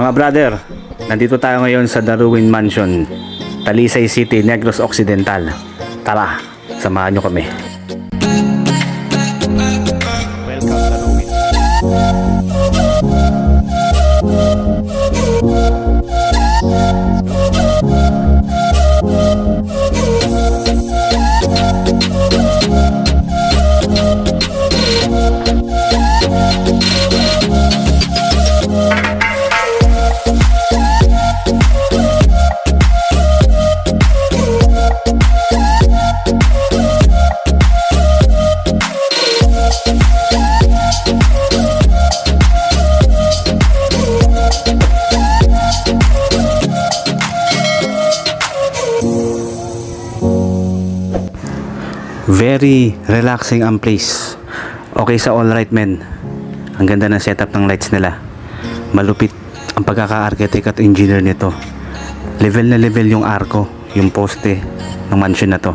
Mga brother, nandito tayo ngayon sa Darwin Mansion, Talisay City, Negros Occidental. Tara, samahan nyo kami. Welcome Darwin. Very relaxing ang place. Okay sa all right men. Ang ganda ng setup ng lights nila. Malupit ang pagkaka-architect at engineer nito. Level na level yung arko, yung poste ng mansion na to.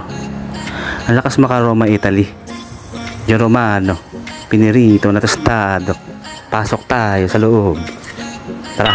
Ang lakas maka-Roma, Italy. Yung Romano, pinirito na tostado. Pasok tayo sa loob. Tara.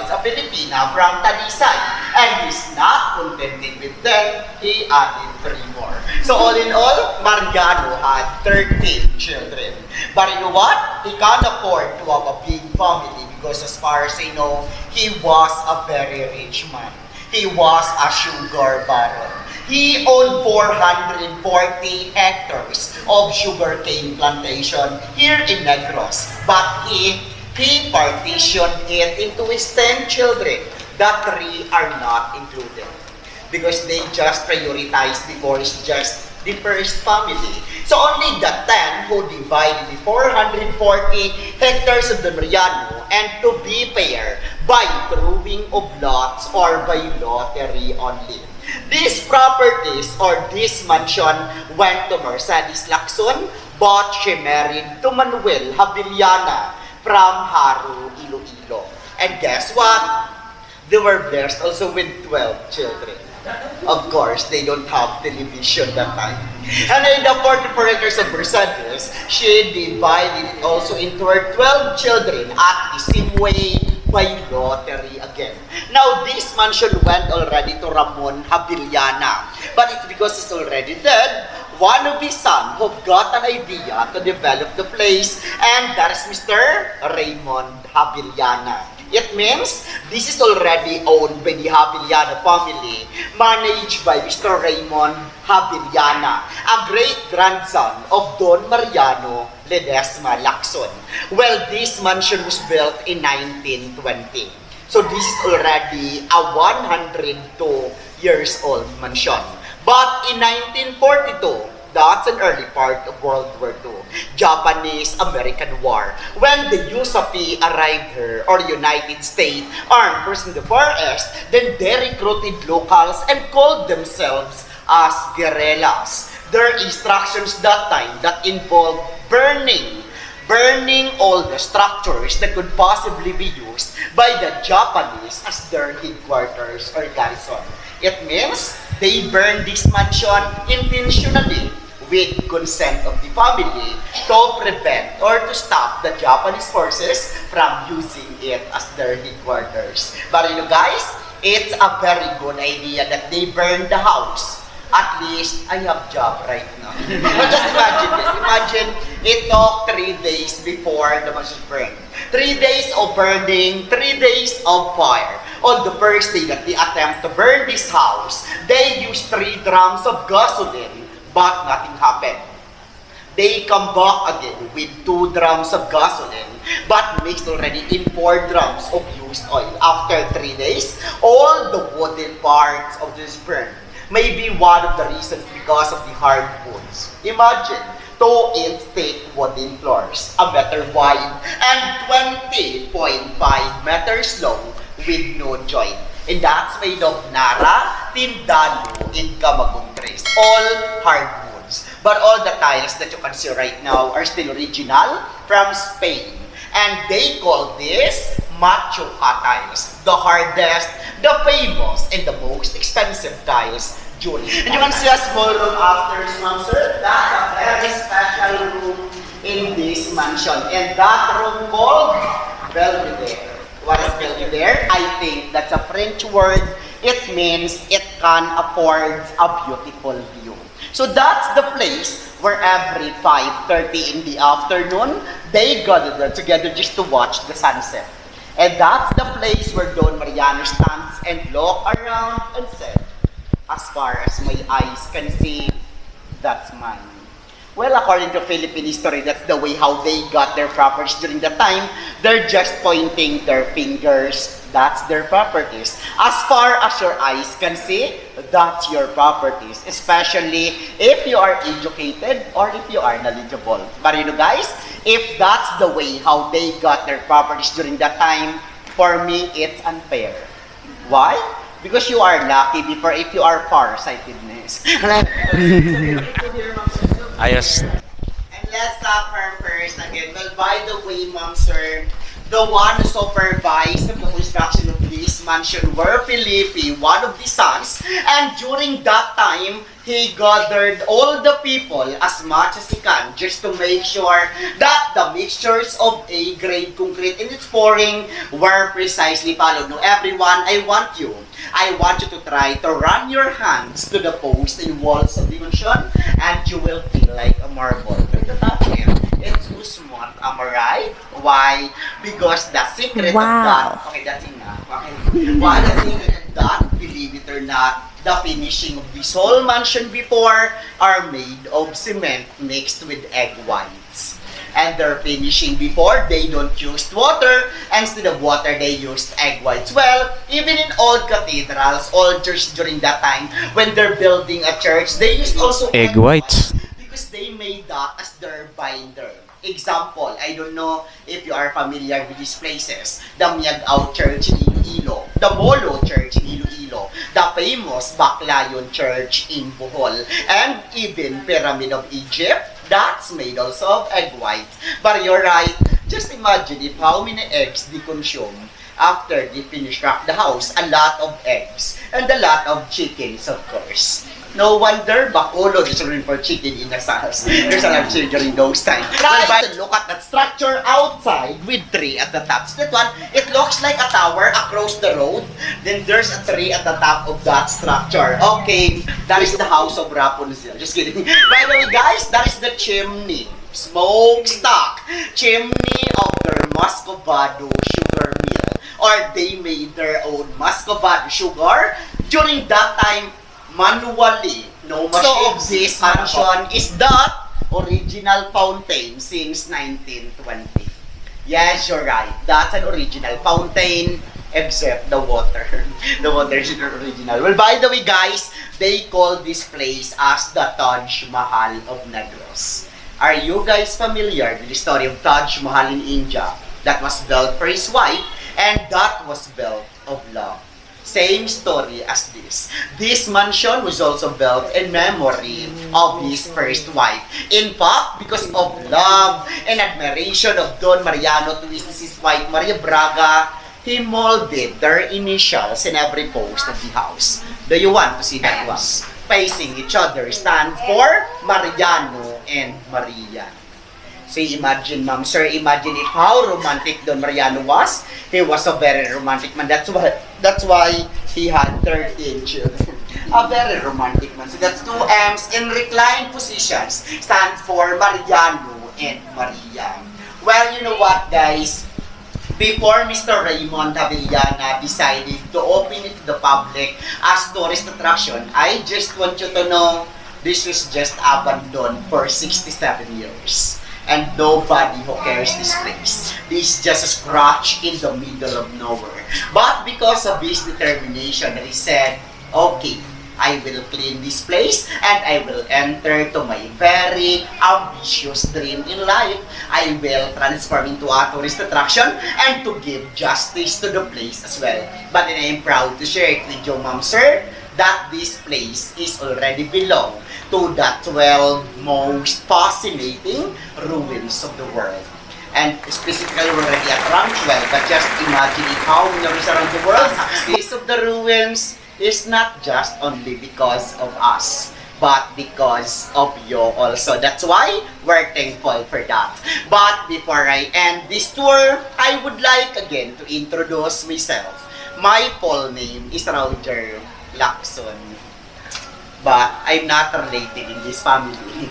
A Filipina from Talisay, and he's not contented with them, he added 3 more. So all in all, Mariano had 13 children. But you know what? He can't afford to have a big family because as far as I know, he was a very rich man. He was a sugar baron. He owned 440 hectares of sugarcane plantation here in Negros, but he partitioned it into his 10 children. The 3 are not included because they just prioritized before it's just the first family. So only the 10 who divided the 440 hectares of the Mariano, and to be fair, by drawing of lots or by lottery only. These properties or this mansion went to Mercedes Lacson, but she married to Manuel Habiliana from Haru, Iloilo. And guess what? They were blessed also with 12 children. Of course, they don't have television that time. And in the 44 acres of Mercedes, she divided it also into her 12 children at the same way by lottery again. Now, this mansion went already to Ramon Habiliana, but it's because he's already dead. One of his sons who got an idea to develop the place, and that is Mr. Raymond Habiliana. It means this is already owned by the Habiliana family, managed by Mr. Raymond Habiliana, a great-grandson of Don Mariano Ledesma Lacson. Well, this mansion was built in 1920. So this is already a 102 years old mansion. But in 1942, That's an early part of World War II, Japanese-American War. When the USAP arrived here, or United States Armed Forces in the Far East, then they recruited locals and called themselves as guerrillas. Their instructions that time that involved burning all the structures that could possibly be used by the Japanese as their headquarters or garrison. It means they burned this mansion intentionally with consent of the family to prevent or to stop the Japanese forces from using it as their headquarters. But you know guys, it's a very good idea that they burned the house. At least, I have job right now. But just imagine this. Imagine, it took 3 days before the mansion burned. 3 days of burning, 3 days of fire. On the first day that they attempt to burn this house, they used 3 drums of gasoline, but nothing happened. They come back again with 2 drums of gasoline, but mixed already in 4 drums of used oil. After 3 days, all the wooden parts of this burned. Maybe one of the reasons because of the hardwoods. Imagine, 2-inch thick wooden floors, a meter wide, and 20.5 meters long with no joint. And that's made of Nara, Tindalo, and Camagong trees. All hardwoods. But all the tiles that you can see right now are still original from Spain. And they call this Machuca tiles, the hardest, the famous, and the most expensive tiles during. And you can see a small room after, ma'am sir. That's a very special room in this mansion. And that room called Belvedere. What is Belvedere? I think that's a French word. It means it can afford a beautiful view. So that's the place where every 5:30 in the afternoon, they gather together just to watch the sunset. And that's the place where Don Mariano stands and look around and said, as far as my eyes can see, that's mine. Well, according to Philippine history, that's the way how they got their properties during the time. They're just pointing their fingers. That's their properties. As far as your eyes can see, that's your properties. Especially if you are educated or if you are knowledgeable. But you know guys, if that's the way how they got their properties during that time, for me, it's unfair. Why? Because you are lucky before if you are farsightedness. Ayos. And let's talk first again. Well, by the way, ma'am sir, the one who supervised the construction of this mansion were Felipe, one of the sons, and during that time, he gathered all the people as much as he can just to make sure that the mixtures of A-grade concrete and its pouring were precisely followed. Now, everyone, I want you to try to run your hands to the posts and walls of the mansion, and you will feel like a marble. It's too smart, am I right? Why? Because the secret of that, okay, that's enough. Okay. Why the secret of that, believe it or not, the finishing of this whole mansion before are made of cement mixed with egg whites. And their finishing before, they don't use water. Instead of water, they used egg whites. Well, even in old cathedrals, old churches during that time, when they're building a church, they used also Egg whites. because they made that as their binder. Example, I don't know if you are familiar with these places. The Miagao Church in Iloilo, the Molo Church in Iloilo, the famous Baclayon Church in Bohol, and even Pyramid of Egypt, that's made also of egg whites. But you're right, just imagine if how many eggs they consume after they finish wrap the house. A lot of eggs, and a lot of chickens, of course. No wonder Bacolod is room for chicken in the house. There's a lot of chicken during those times. Try to look at that structure outside with tree at the top. So that one, it looks like a tower across the road. Then there's a tree at the top of that structure. Okay, that is the house of Rapunzel. Just kidding. By the way, guys, that is the chimney. Smokestack. Chimney of their Muscovado sugar mill. Or they made their own Muscovado sugar. During that time, manually, no machine. So, of this mansion is that original fountain since 1920. Yes, you're right. That's an original fountain, except the water. The water is original. Well, by the way, guys, They call this place as the Taj Mahal of Negros. Are you guys familiar with the story of Taj Mahal in India? That was built for his wife, and that was built of love. Same story as this. This mansion was also built in memory of his first wife. In fact, because of love and admiration of Don Mariano to his wife Maria Braga, he molded their initials in every post of the house. Do you want to see that one? Facing each other stand for Mariano and Maria. So imagine, ma'am, sir, imagine if how romantic Don Mariano was. He was a very romantic man. That's why he had 13 children. A very romantic man. So that's two M's in reclined positions stand for Mariano and Maria. Well, you know what, guys? Before Mr. Raymond Avellana decided to open it to the public as tourist attraction, I just want you to know this was just abandoned for 67 years. And nobody who cares this place. This is just a scratch in the middle of nowhere. But because of his determination, he said, okay, I will clean this place and I will enter to my very ambitious dream in life. I will transform into a tourist attraction and to give justice to the place as well. But I am proud to share it with you, ma'am, sir, that this place is already belong to the 12 most fascinating ruins of the world. And specifically, we're already at rank 12, but just imagine how many ruins around the world. This of the ruins is not just only because of us, but because of you also. That's why we're thankful for that. But before I end this tour, I would like again to introduce myself. My full name is Roger Lacson, but I'm not related in this family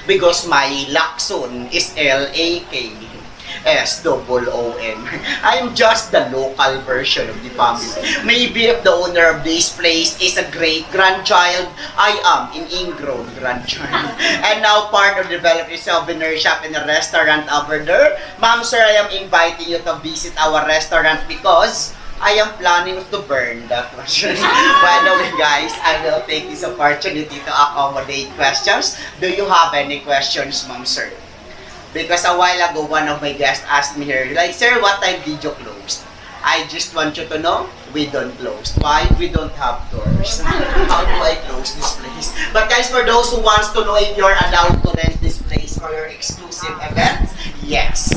because my Lacson is L-A-K-S-O-O-M. I'm just the local version of the family. Maybe if the owner of this place is a great-grandchild, I am an ingrown grandchild. And now part of developing souvenir shop and a restaurant over there. Ma'am, sir, I am inviting you to visit our restaurant because I am planning to burn that question. By the way, guys, I will take this opportunity to accommodate questions. Do you have any questions, ma'am, sir? Because a while ago, one of my guests asked me here, like, sir, what time did you close? I just want you to know, we don't close. Why? We don't have doors. How do I close this place? But guys, for those who wants to know if you're allowed to rent this place for your exclusive events, yes.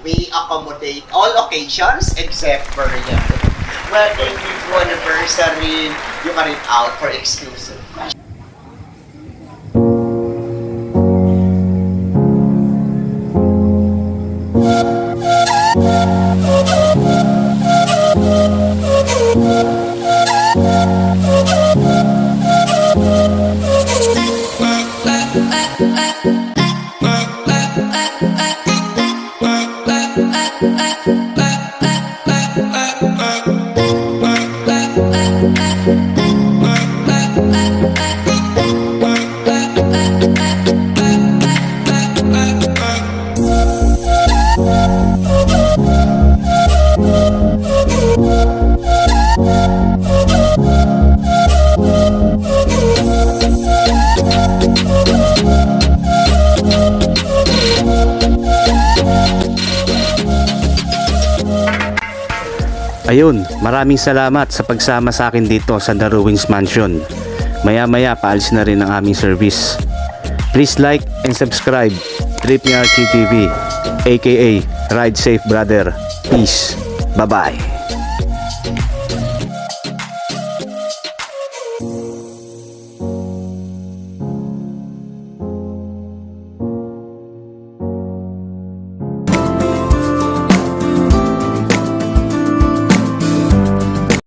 We accommodate all occasions except burial. Whether you do anniversary, you can rent out for exclusive. Ayun, maraming salamat sa pagsama sa akin dito sa The Ruins Mansion. Maya-maya paalis na rin ang aming service. Please like and subscribe Trip ni RT TV, aka Ride Safe Brother. Peace. Bye-bye.